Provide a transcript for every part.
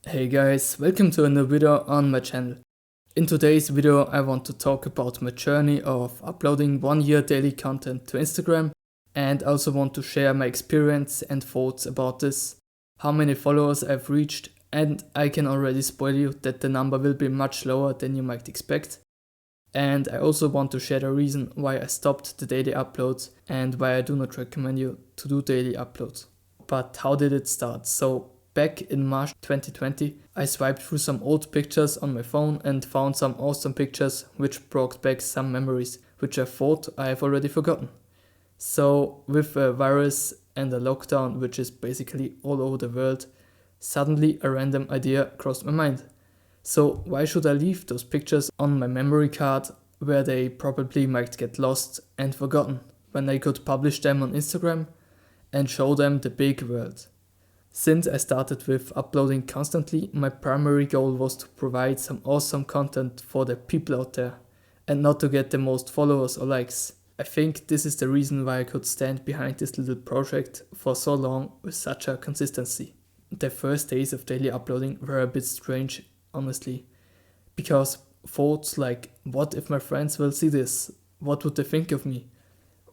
Hey guys, welcome to a new video on my channel. In today's video I want to talk about my journey of uploading 1 year daily content to Instagram, and also want to share my experience and thoughts about this, how many followers I've reached, and I can already spoil you that the number will be much lower than you might expect. And I also want to share the reason why I stopped the daily uploads and why I do not recommend you to do daily uploads. But how did it start? So back in March 2020, I swiped through some old pictures on my phone and found some awesome pictures which brought back some memories which I thought I have already forgotten. So with a virus and a lockdown which is basically all over the world, suddenly a random idea crossed my mind. So why should I leave those pictures on my memory card where they probably might get lost and forgotten when I could publish them on Instagram and show them the big world? Since I started with uploading constantly, my primary goal was to provide some awesome content for the people out there and not to get the most followers or likes. I think this is the reason why I could stand behind this little project for so long with such a consistency. The first days of daily uploading were a bit strange, honestly, because thoughts like, what if my friends will see this? What would they think of me?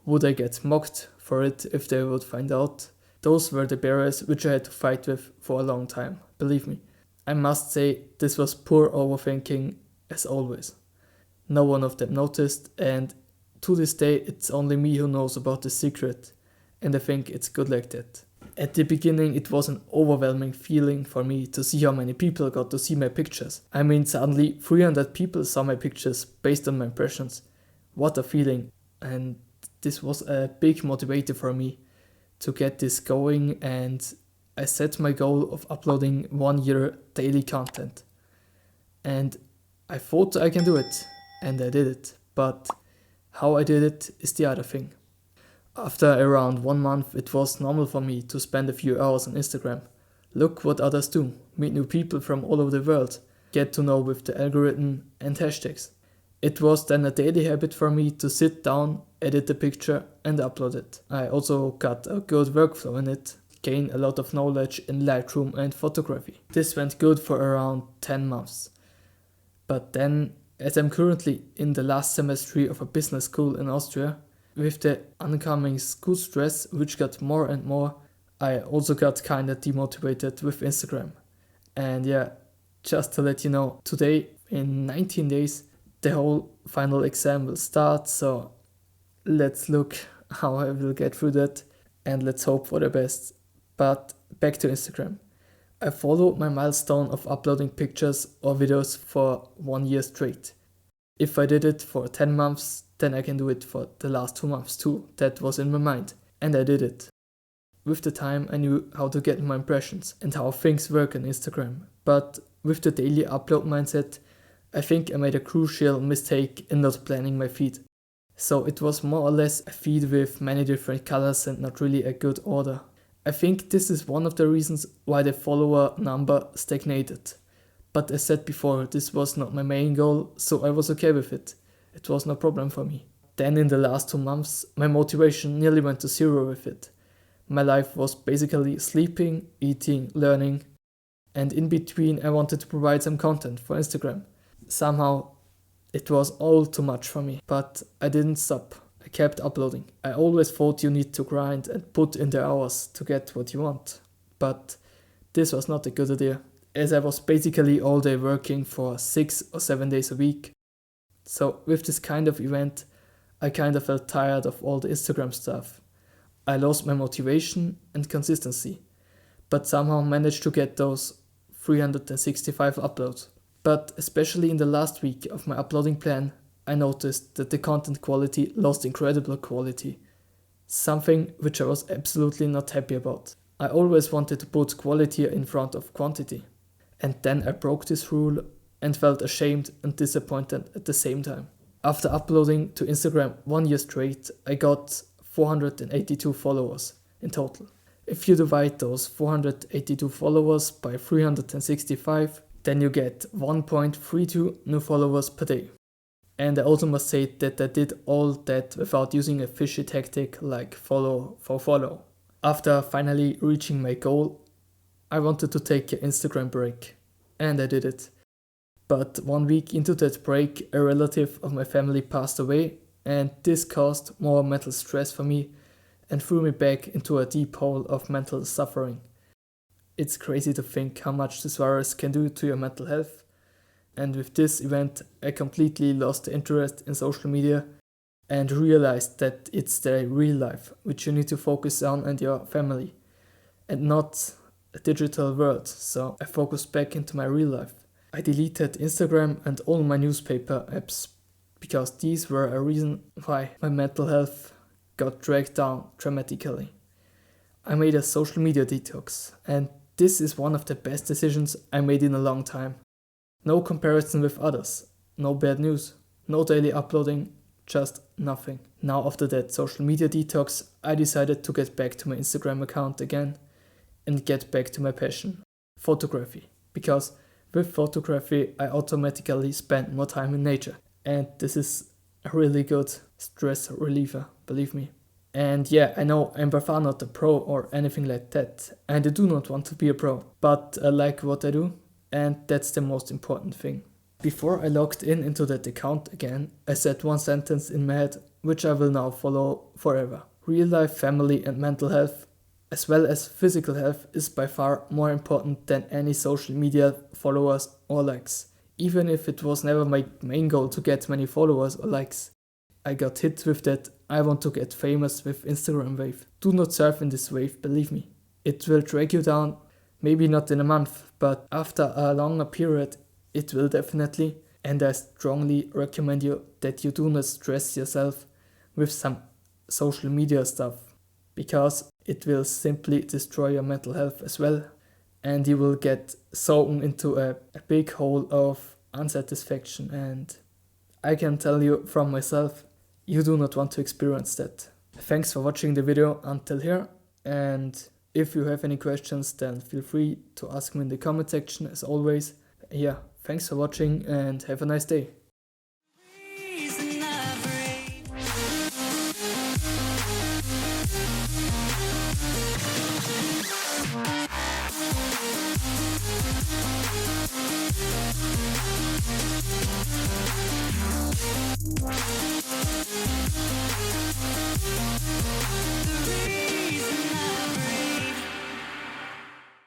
Would I get mocked for it if they would find out? Those were the barriers which I had to fight with for a long time, believe me. I must say this was poor overthinking as always. No one of them noticed, and to this day it's only me who knows about the secret, and I think it's good like that. At the beginning it was an overwhelming feeling for me to see how many people got to see my pictures. I mean, suddenly 300 people saw my pictures based on my impressions. What a feeling, and this was a big motivator for me to get this going, and I set my goal of uploading 1 year daily content. And I thought I can do it, and I did it, but how I did it is the other thing. After around 1 month it was normal for me to spend a few hours on Instagram, look what others do, meet new people from all over the world, get to know with the algorithm and hashtags. It was then a daily habit for me to sit down, edit the picture and upload it. I also got a good workflow in it, gained a lot of knowledge in Lightroom and photography. This went good for around 10 months. But then, as I'm currently in the last semester of a business school in Austria, with the oncoming school stress which got more and more, I also got kinda demotivated with Instagram. And yeah, just to let you know, today in 19 days the whole final exam will start, so let's look how I will get through that and let's hope for the best. But back to Instagram. I followed my milestone of uploading pictures or videos for 1 year straight. If I did it for 10 months, then I can do it for the last 2 months too. That was in my mind, and I did it. With the time I knew how to get my impressions and how things work on Instagram, but with the daily upload mindset, I think I made a crucial mistake in not planning my feed. So it was more or less a feed with many different colors and not really a good order. I think this is one of the reasons why the follower number stagnated. But as said before, this was not my main goal, so I was okay with it. It was no problem for me. Then in the last 2 months, my motivation nearly went to zero with it. My life was basically sleeping, eating, learning, and in between I wanted to provide some content for Instagram. Somehow it was all too much for me, but I didn't stop. I kept uploading. I always thought you need to grind and put in the hours to get what you want, but this was not a good idea, as I was basically all day working for 6 or 7 days a week. So with this kind of event, I kind of felt tired of all the Instagram stuff. I lost my motivation and consistency, but somehow managed to get those 365 uploads. But especially in the last week of my uploading plan, I noticed that the content quality lost incredible quality. Something which I was absolutely not happy about. I always wanted to put quality in front of quantity. And then I broke this rule and felt ashamed and disappointed at the same time. After uploading to Instagram 1 year straight, I got 482 followers in total. If you divide those 482 followers by 365, then you get 1.32 new followers per day. And I also must say that I did all that without using a fishy tactic like follow for follow. After finally reaching my goal, I wanted to take an Instagram break. and I did it. But 1 week into that break, a relative of my family passed away, and this caused more mental stress for me and threw me back into a deep hole of mental suffering. It's crazy to think how much this virus can do to your mental health, and with this event I completely lost interest in social media and realized that it's the real life which you need to focus on and your family, and not a digital world. So I focused back into my real life. I deleted Instagram and all my newspaper apps because these were a reason why my mental health got dragged down dramatically. I made a social media detox, and this is one of the best decisions I made in a long time. No comparison with others, no bad news, no daily uploading, just nothing. Now after that social media detox, I decided to get back to my Instagram account again and get back to my passion, photography, because with photography I automatically spend more time in nature, and this is a really good stress reliever, believe me. And yeah, I know I'm by far not a pro or anything like that, and I do not want to be a pro, but I like what I do, and that's the most important thing. Before I logged into that account again, I said one sentence in my head which I will now follow forever. Real life, family and mental health, as well as physical health, is by far more important than any social media followers or likes. Even if it was never my main goal to get many followers or likes. I got hit with that I want to get famous with Instagram wave. Do not surf in this wave, believe me. It will drag you down, maybe not in a month, but after a longer period it will definitely, and I strongly recommend you that you do not stress yourself with some social media stuff, because it will simply destroy your mental health as well, and you will get sown into a big hole of unsatisfaction, and I can tell you from myself, you do not want to experience that. Thanks for watching the video until here, and if you have any questions then feel free to ask me in the comment section as always. Yeah, thanks for watching and have a nice day.